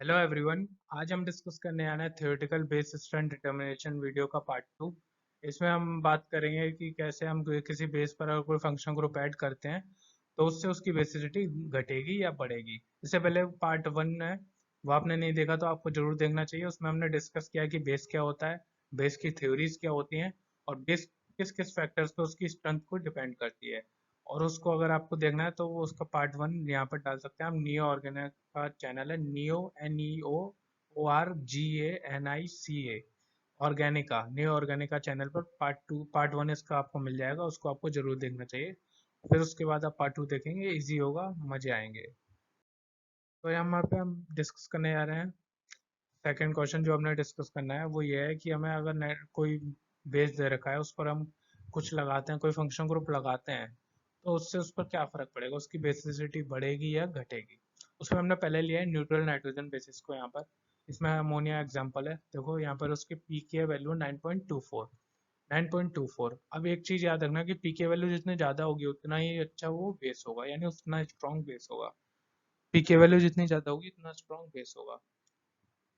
Hello everyone. आज हम discuss करने आना है theoretical base strength determination video का पार्ट 2। इसमें हम बात करेंगे कि कैसे हम किसी बेस पर अगर कोई फंक्शन ग्रुप ऐड करते हैं तो उससे उसकी बेसिसिटी घटेगी या बढ़ेगी। इससे पहले पार्ट 1 है, वो आपने नहीं देखा तो आपको जरूर देखना चाहिए। उसमें हमने डिस्कस किया कि बेस क्या होता है, बेस की थ्योरीज क्या होती हैं और बेस किस किस फैक्टर्स पर उसकी स्ट्रेंथ को डिपेंड करती है। और उसको अगर आपको देखना है तो वो उसका पार्ट 1 यहाँ पर डाल सकते हैं। हम नियो ऑर्गेनिक का चैनल है, neo NEOORGANICA Organica, neo Organica channel पर पार्ट 1 इसका आपको मिल जाएगा, उसको आपको जरूर देखना चाहिए। फिर उसके बाद आप पार्ट 2 देखेंगे, इजी होगा, मजे आएंगे। तो यहाँ पे हम डिस्कस करने जा रहे हैं। सेकंड क्वेश्चन जो हमने डिस्कस करना है वो ये है कि हमें अगर कोई बेस दे रखा है, उस पर हम कुछ लगाते हैं, कोई फंक्शन ग्रुप लगाते हैं, तो उससे उस पर क्या फ़र्क पड़ेगा, उसकी बेसिसिटी बढ़ेगी या घटेगी। उसमें हमने पहले लिया है न्यूट्रल नाइट्रोजन बेसिस को। यहाँ पर इसमें अमोनिया एग्जाम्पल है, देखो यहाँ पर उसकी पी की वैल्यू 9.24। 9.24। अब एक चीज़ याद रखना कि पी की वैल्यू जितनी ज़्यादा होगी उतना ही अच्छा वो बेस होगा, यानी उतना स्ट्रॉन्ग बेस होगा। पी की वैल्यू जितनी ज़्यादा होगी उतना स्ट्रॉन्ग बेस होगा।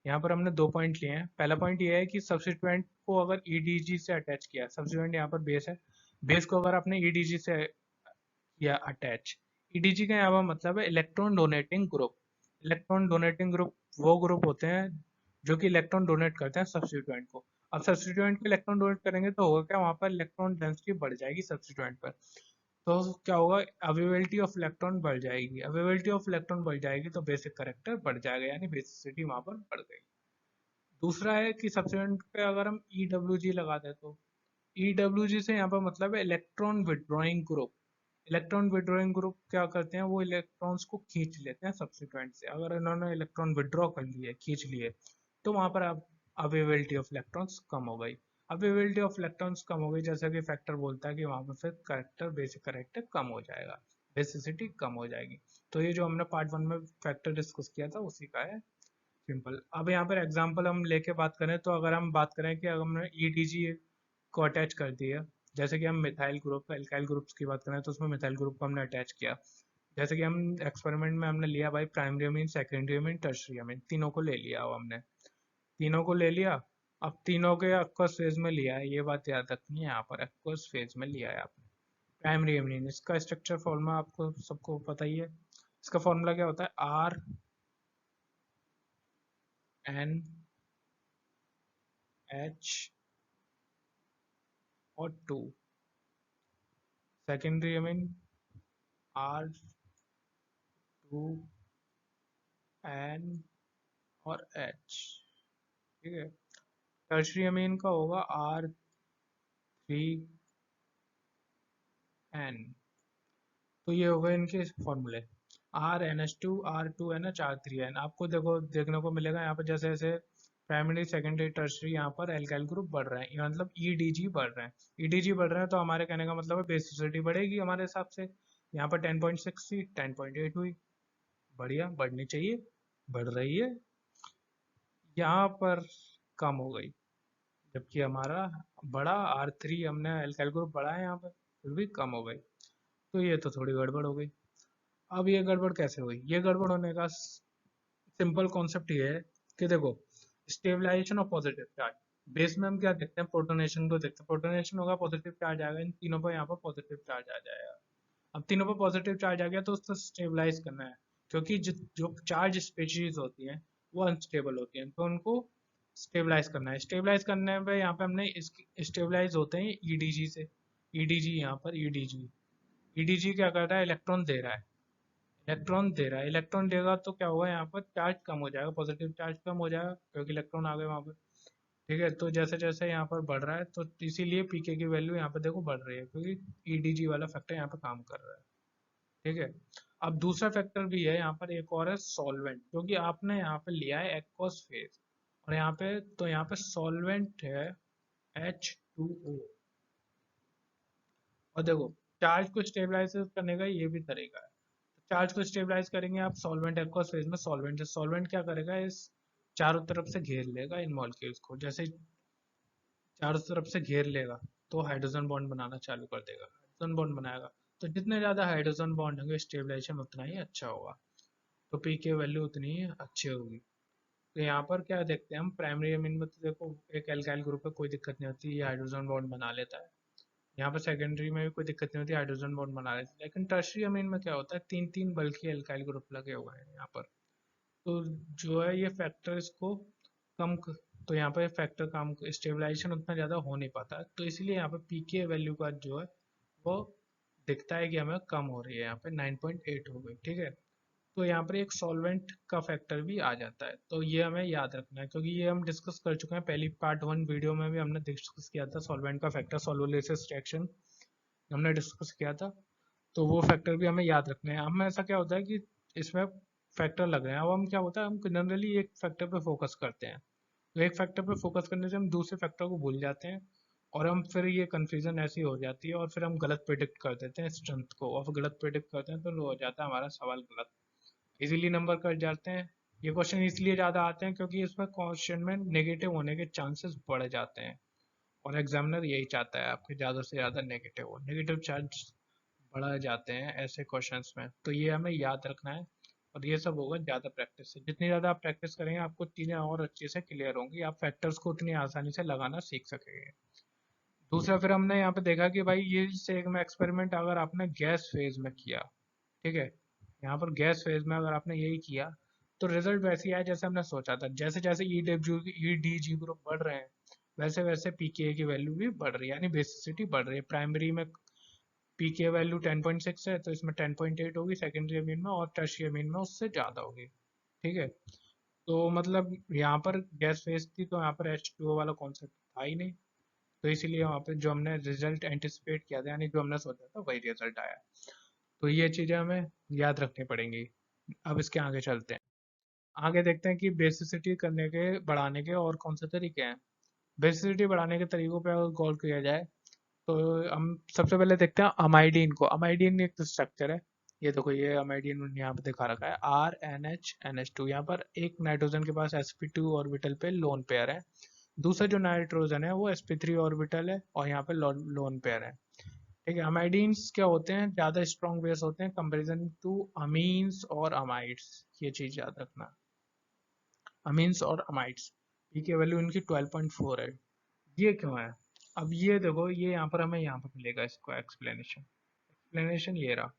यहाँ पर हमने दो पॉइंट लिए हैं। पहला पॉइंट ये है कि सब्सिट्यूएंट को अगर ईडीजी से अटैच किया, सब्सिट्यूएंट यहाँ पर बेस है, बेस को अगर आपने ईडीजी से किया अटैच, ईडीजी का यहाँ पर मतलब है electron donating group. Electron donating group वो ग्रुप होते हैं जो कि इलेक्ट्रॉन डोनेट करते हैं सब्सिट्यूएंट को। अब सब्सिट्यूएंट को इलेक्ट्रॉन डोनेट करेंगे तो होगा क्या, वहाँ पर इलेक्ट्रॉन डेंसिटी बढ़ जाएगी सब्सिट्यूएंट पर। तो क्या होगा, अवेलेबिलिटी ऑफ इलेक्ट्रॉन बढ़ जाएगी। अवेलेबिलिटी ऑफ इलेक्ट्रॉन बढ़ जाएगी तो बेसिक करेक्टर बढ़ जाएगा, यानी बेसिसिटी वहाँ पर बढ़ गई। दूसरा है कि सब्सिट्यूएंट पे अगर हम EWG लगा दें तो EWG से यहाँ पर मतलब है electron withdrawing group. Electron withdrawing group क्या करते हैं, वो इलेक्ट्रॉन्स को खींच लेते हैं सब्सिट्यूएंट से। अगर इन्होंने इलेक्ट्रॉन विड्रॉ कर लिए, खींच लिए, तो वहां पर अब अवेलेबिलिटी ऑफ इलेक्ट्रॉन्स कम हो गई। अवेलेबिलिटी ऑफ इलेक्ट्रॉन्स कम हो गई, जैसा कि फैक्टर बोलता है कि वहां पर फिर करेक्टर, बेसिक करेक्टर कम हो जाएगा, बेसिसिटी कम हो जाएगी। तो ये जो हमने पार्ट 1 में फैक्टर डिस्कस किया था उसी का है, सिंपल। अब यहाँ पर एग्जांपल हम लेके बात करें तो अगर हम बात करें कि अगर हमने ईडीजी को अटैच कर दिया, जैसे कि हम मिथाइल ग्रुप, एल्काइल ग्रुप्स की बात करें तो उसमें मिथाइल ग्रुप को हमने अटैच किया। जैसे कि हम एक्सपेरिमेंट में हमने लिया भाई primary amine, secondary amine, tertiary अमीन, तीनों को ले लिया। अब हमने तीनों को ले लिया, अब तीनों के एक्वस फेज में लिया है, ये बात याद रखनी है। यहाँ पर एक्वस फेज में लिया है आपने प्राइमरी अमीन। इसका स्ट्रक्चर फॉर्मूला आपको सबको पता ही है। इसका फॉर्मूला क्या होता है, RNH और 2। सेकेंडरी अमीन R2N और H, ठीक है। टर्शरी अमीन का होगा R3N। तो ये हो गए इनके फॉर्मूले, RNH2 R2NH R3N। आपको देखो देखने को मिलेगा यहाँ पर जैसे जैसे प्राइमरी सेकेंडरी टर्शरी यहाँ पर एल्काइल ग्रुप बढ़ रहे हैं, ये मतलब ईडीजी बढ़ रहे हैं। ईडीजी बढ़ रहे हैं तो हमारे कहने का मतलब है बेसिसिटी बढ़ेगी हमारे हिसाब से। यहाँ पर 10.6 थी, 10.8 हुई, बढ़िया, बढ़नी चाहिए, बढ़ रही है। यहाँ पर कम हो गई, जबकि हमारा बड़ा R3, हमने एल्काइल ग्रुप बढ़ा है यहाँ पर, फिर भी कम हो गई। तो ये तो थोड़ी गड़बड़ हो गई। अब ये गड़बड़ कैसे हुई, ये गड़बड़ होने का सिंपल कॉन्सेप्ट ये है कि देखो, stabilisation of positive charge. Base में हम क्या देखते हैं, प्रोटोनेशन को देखते हैं। प्रोटोनेशन होगा, पॉजिटिव चार्ज आएगा, इन तीनों पर यहाँ पर पॉजिटिव चार्ज आ जाएगा। अब तीनों पर पॉजिटिव चार्ज आ गया तो उसको स्टेबलाइज करना है, क्योंकि जो चार्ज स्पीशीज होती हैं वो अनस्टेबल होती हैं, तो उनको स्टेबलाइज करना है। स्टेबलाइज करने पे यहाँ पे हमने स्टेबलाइज होते हैं ईडीजी से। ईडीजी यहाँ पर ईडीजी, ईडीजी क्या कर रहा है, इलेक्ट्रॉन दे रहा है। इलेक्ट्रॉन दे रहा है, इलेक्ट्रॉन देगा तो क्या होगा, यहाँ पर चार्ज कम हो जाएगा, पॉजिटिव चार्ज कम हो जाएगा क्योंकि इलेक्ट्रॉन आ गए वहाँ पर। ठीक है, तो जैसे जैसे यहाँ पर बढ़ रहा है तो इसीलिए पीके की वैल्यू यहाँ पर देखो बढ़ रही है, क्योंकि ईडीजी वाला फैक्टर यहाँ पर काम कर रहा है। ठीक है। अब दूसरा फैक्टर भी है यहाँ पर, एक और है सॉल्वेंट, क्योंकि आपने यहाँ पे लिया है एक्वस फेज, और यहाँ पे तो यहाँ पे सॉल्वेंट है H2O। और देखो, चार्ज को स्टेबलाइज करने का ये भी तरीका है। चार्ज को स्टेबलाइज करेंगे आप सॉल्वेंट एक्वस फेज में, सॉल्वेंट से सॉल्वेंट क्या करेगा, इस चारों तरफ से घेर लेगा इन मॉलिक्यूल्स को। जैसे चारों तरफ से घेर लेगा तो हाइड्रोजन बॉन्ड बनाना चालू कर देगा, हाइड्रोजन बॉन्ड बनाएगा। तो जितने ज्यादा हाइड्रोजन बॉन्ड होंगे स्टेबलाइजेशन उतना ही अच्छा होगा, तो पी की वैल्यू उतनी ही अच्छी होगी। तो यहाँ पर क्या देखते हैं हम, प्राइमरी अमीन में तो देखो एक एल्काइल ग्रुप है, कोई दिक्कत नहीं होती, ये हाइड्रोजन बॉन्ड बना लेता है। यहाँ पर सेकेंडरी में भी कोई दिक्कत नहीं होती, हाइड्रोजन बॉन्ड बना लेते हैं। लेकिन टर्शियरी अमीन में क्या होता है, तीन तीन बल्कि एल्काइल ग्रुप लगे हुए हैं यहाँ पर। तो जो है ये फैक्टर इसको कम तो यहाँ पर फैक्टर काम स्टेबलाइजेशन उतना ज़्यादा हो नहीं पाता, तो इसलिए यहाँ पे पीके वैल्यू का जो है वो दिखता है कि हमें कम हो रही है, यहाँ पे 9.8 हो गई, ठीक है। तो यहाँ पर एक सॉल्वेंट का फैक्टर भी आ जाता है, तो ये हमें याद रखना है, क्योंकि ये हम डिस्कस कर चुके हैं पहली पार्ट 1 वीडियो में भी हमने डिस्कस किया था सॉल्वेंट का फैक्टर, सॉल्वोलिसिस रिएक्शन हमने डिस्कस किया था। तो वो फैक्टर भी हमें याद रखने हैं। हमें ऐसा क्या होता है कि इसमें फैक्टर लग रहे हैं, अब हम क्या होता है हम जनरली एक फैक्टर पे फोकस करते हैं, तो एक फैक्टर पे फोकस करने से हम दूसरे फैक्टर को भूल जाते हैं, और हम फिर ये कंफ्यूजन ऐसी हो जाती है, और फिर हम गलत प्रेडिक्ट कर देते हैं स्ट्रेंथ को, और फिर गलत प्रेडिक्ट करते हैं तो हो जाता है हमारा सवाल गलत, इजीली नंबर कट जाते हैं। ये क्वेश्चन इसलिए ज़्यादा आते हैं क्योंकि इसमें क्वेश्चन में नेगेटिव होने के चांसेस बढ़ जाते हैं, और एग्जामिनर यही चाहता है आपके ज़्यादा से ज़्यादा नेगेटिव हो, नेगेटिव चार्ज बढ़ा जाते हैं ऐसे क्वेश्चंस में, तो ये हमें याद रखना है। और ये सब होगा ज़्यादा प्रैक्टिस से, जितनी ज़्यादा आप प्रैक्टिस करेंगे आपको चीज़ें और अच्छे से क्लियर होंगी, आप फैक्टर्स को उतनी आसानी से लगाना सीख सकेंगे। दूसरा फिर हमने यहाँ पे देखा कि भाई ये सेम एक्सपेरिमेंट अगर आपने गैस फेज में किया, ठीक है, यहाँ पर गैस फेज में अगर आपने यही किया तो रिजल्ट वैसे ही आया जैसे हमने सोचा था, जैसे जैसे ई डी जी ग्रुप बढ़ रहे हैं वैसे वैसे पीके की वैल्यू भी बढ़ रही है, यानी बेसिसिटी बढ़ रही है। प्राइमरी में पीके वैल्यू 10.6 है तो इसमें 10.8 होगी सेकेंडरी अमीन में, और टर्शियरी अमीन में उससे ज़्यादा होगी, ठीक है। तो मतलब यहाँ पर गैस फेज थी तो यहाँ पर H2O वाला कॉन्सेप्ट था ही नहीं, तो इसीलिए वहाँ पे जो हमने रिजल्ट एंटिसिपेट किया था, यानी जो हमने सोचा था वही रिजल्ट आया। तो ये चीज़ें हमें याद रखनी पड़ेंगी। अब इसके आगे चलते हैं, आगे देखते हैं कि बेसिसिटी करने के बढ़ाने के और कौन से तरीके हैं। बेसिसिटी बढ़ाने के तरीकों पे अगर गौर किया जाए तो हम सबसे पहले देखते हैं अमाइडीन को। अमाइडीन एक तो स्ट्रक्चर है, ये देखो ये अमाइडीन यहाँ पे दिखा रखा है RNH NH2, यहाँ पर एक नाइट्रोजन के पास sp2 ऑर्बिटल पे लोन पेयर है, दूसरा जो नाइट्रोजन है वो sp3 ऑर्बिटल है और यहाँ पे लोन पेयर है, ठीक है। अमाइडीन्स क्या होते हैं, ज्यादा स्ट्रॉन्ग बेस होते हैं कंपेरिजन टू अमीन्स और अमाइड्स, ये चीज याद रखना। अमीन्स और अमाइड्स पी की वैल्यू इनकी 12.4 है, ये क्यों है। अब ये देखो ये यहाँ पर हमें यहाँ पर मिलेगा इसको एक्सप्लेनेशन, एक्सप्लेनेशन ये रहा,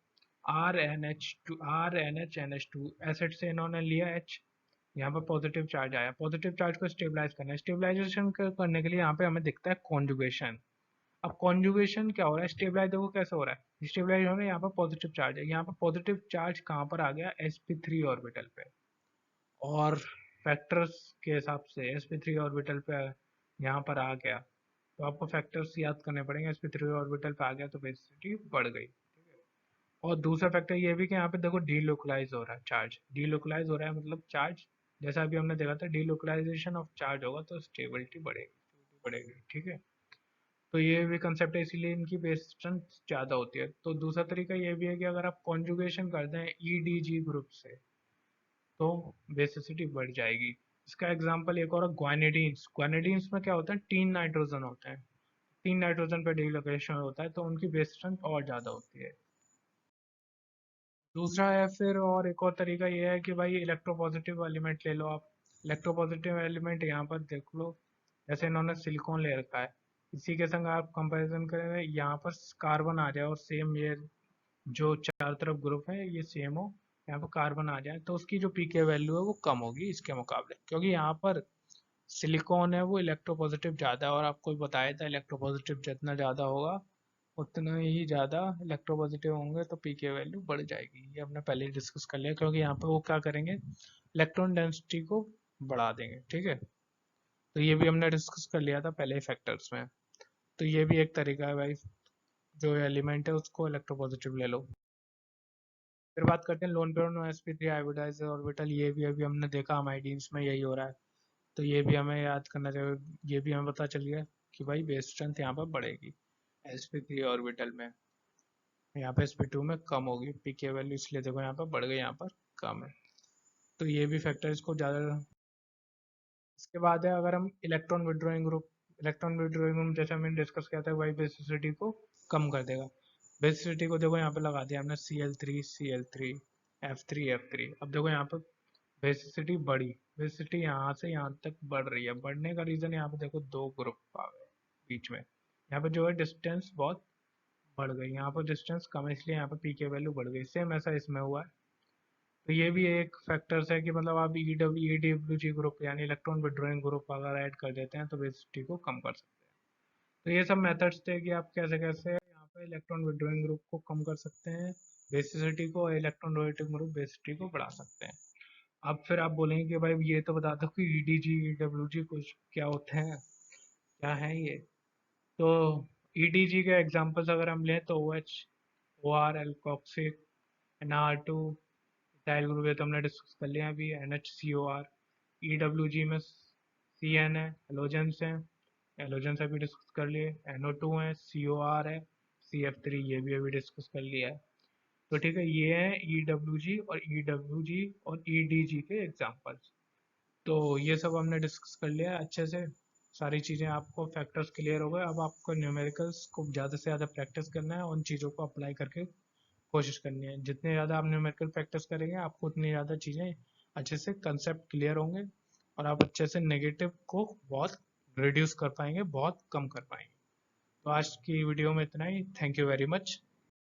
RNH NH2 एसिड से इन्होंने लिया H, यहाँ पर पॉजिटिव चार्ज आया, पॉजिटिव चार्ज को स्टेबलाइज करना है, स्टेबलाइजेशन करने के लिए यहाँ पे हमें दिखता है कॉन्जुगेशन। अब कॉन्जुगेशन क्या हो रहा है, स्टेबलाइज देखो कैसे हो रहा है, स्टेबलाइज होने यहाँ पर पॉजिटिव चार्ज है, यहाँ पर पॉजिटिव चार्ज कहाँ पर आ गया sp3 ऑर्बिटल पे, और फैक्टर्स के हिसाब से sp3 ऑर्बिटल पे यहाँ पर आ गया, तो आपको फैक्टर्स याद करने पड़ेंगे, sp3 ऑर्बिटल पे आ गया तो बेसिसिटी बढ़ गई। और दूसरा फैक्टर ये भी कि यहाँ पे देखो डीलोकलाइज हो रहा है चार्ज, डीलोकलाइज हो रहा है मतलब चार्ज, जैसा अभी हमने देखा था डीलोकलाइजेशन ऑफ चार्ज होगा तो स्टेबिलिटी बढ़ेगी बढ़ेगी, ठीक है। तो ये भी कंसेप्ट है, इसीलिए इनकी बेस स्ट्रेंथ ज़्यादा होती है। तो दूसरा तरीका ये भी है कि अगर आप कॉन्जुगेशन करते हैं ईडीजी ग्रुप से तो बेसिसिटी बढ़ जाएगी। इसका एग्जांपल एक और ग्वानिडीन्स, ग्वानिडीन्स में क्या होता है, तीन नाइट्रोजन होते हैं, तीन नाइट्रोजन पे डीलोकेशन होता है तो उनकी बेस स्ट्रेंथ और ज़्यादा होती है। दूसरा है फिर, और एक और तरीका ये है कि भाई इलेक्ट्रोपॉजिटिव एलिमेंट ले लो आप, इलेक्ट्रोपॉजिटिव एलिमेंट यहाँ पर देख लो, जैसे इन्होंने सिलिकॉन ले रखा है, इसी के संग आप कंपैरिजन करें यहाँ पर कार्बन आ जाए और सेम ये जो चारों तरफ ग्रुप है ये सेम हो, यहाँ पर कार्बन आ जाए तो उसकी जो पीके वैल्यू है वो कम होगी इसके मुकाबले, क्योंकि यहाँ पर सिलिकॉन है वो इलेक्ट्रोपॉजिटिव ज़्यादा है, और आपको बताया था इलेक्ट्रोपॉजिटिव जितना ज़्यादा होगा उतना ही ज़्यादा इलेक्ट्रोपॉजिटिव होंगे तो पी की वैल्यू बढ़ जाएगी, ये हमने पहले ही डिस्कस कर लिया, क्योंकि यहाँ पे वो क्या करेंगे इलेक्ट्रॉन डेंसिटी को बढ़ा देंगे, ठीक है। तो ये भी हमने डिस्कस कर लिया था पहले ही फैक्टर्स में। तो ये भी एक तरीका है भाई, जो एलिमेंट है उसको इलेक्ट्रोपॉजिटिव ले लो। फिर बात करते हैं लोन पेयर और sp3 हाइब्रिडाइज्ड ऑर्बिटल, ये भी अभी हमने देखा अमाइडीन्स में यही हो रहा है, तो ये भी हमें याद करना चाहिए, ये भी हमें पता चल गया कि भाई बेस स्ट्रेंथ यहाँ पर बढ़ेगी sp3 ऑर्बिटल में, यहाँ पे sp2 में कम होगी पीके वैल्यू, इसलिए देखो यहाँ पर बढ़ गई यहाँ पर कम है। तो ये भी फैक्टर इसको ज़्यादा। इसके बाद है अगर हम electron withdrawing group, electron withdrawing group जैसे हमने डिस्कस किया था वही बेसिसिटी को कम कर देगा, बेसिसिटी को देखो यहाँ पे लगा दिया हमने Cl3 Cl3 F3 F3, अब देखो यहाँ पर बेसिसिटी बढ़ी, बेसिसिटी यहाँ से यहाँ तक बढ़ रही है। बढ़ने का रीजन यहाँ पे देखो दो ग्रुप आ गए बीच में। यहाँ पे जो है डिस्टेंस बहुत बढ़ गई, यहाँ पर डिस्टेंस कम है इसलिए यहाँ पे पी के वैल्यू बढ़ गई। सेम ऐसा इसमें हुआ है। तो ये भी एक फैक्टर्स है कि मतलब आप ईडब्ल्यू जी ग्रुप यानी इलेक्ट्रॉन विड्रॉइंग ग्रुप अगर ऐड कर देते हैं तो बेसिसिटी को कम कर सकते हैं। तो ये सब मेथड्स थे कि आप कैसे कैसे यहाँ पे इलेक्ट्रॉन विड्रॉइंग ग्रुप को कम कर सकते हैं बेसिसिटी को, और इलेक्ट्रॉन डोनेटिंग ग्रुप बेसिसिटी को बढ़ा सकते हैं। अब फिर आप बोलेंगे कि भाई ये तो बता दो कि ईडीजी ईडब्ल्यूजी कुछ क्या होते हैं, क्या है ये। तो ईडीजी के एग्जांपल्स अगर हम लें तो O H, O R, alkoxic, NR2, ethyl group, ये तो हमने डिस्कस कर लिया अभी, NHCOR। ईडब्ल्यूजी में CN है, हेलोजेंस हैं, हेलोजेंस अभी डिस्कस कर लिए। NO2 है, COR है, CF3 ये भी अभी डिस्कस कर लिया है। तो ठीक है, ये है ईडब्ल्यूजी और ईडब्ल्यूजी और ईडीजी के एग्जांपल्स। तो ये सब हमने डिस्कस कर लिया है अच्छे से, सारी चीज़ें आपको फैक्टर्स क्लियर हो गए। अब आपको न्यूमेरिकल्स को ज़्यादा से ज़्यादा प्रैक्टिस करना है, उन चीज़ों को अप्लाई करके कोशिश करनी है। जितने ज़्यादा आप न्यूमेरिकल प्रैक्टिस करेंगे आपको उतनी ज़्यादा चीज़ें अच्छे से कंसेप्ट क्लियर होंगे, और आप अच्छे से नेगेटिव को बहुत रिड्यूस कर पाएंगे, बहुत कम कर पाएंगे। तो आज की वीडियो में इतना ही। Thank you very much.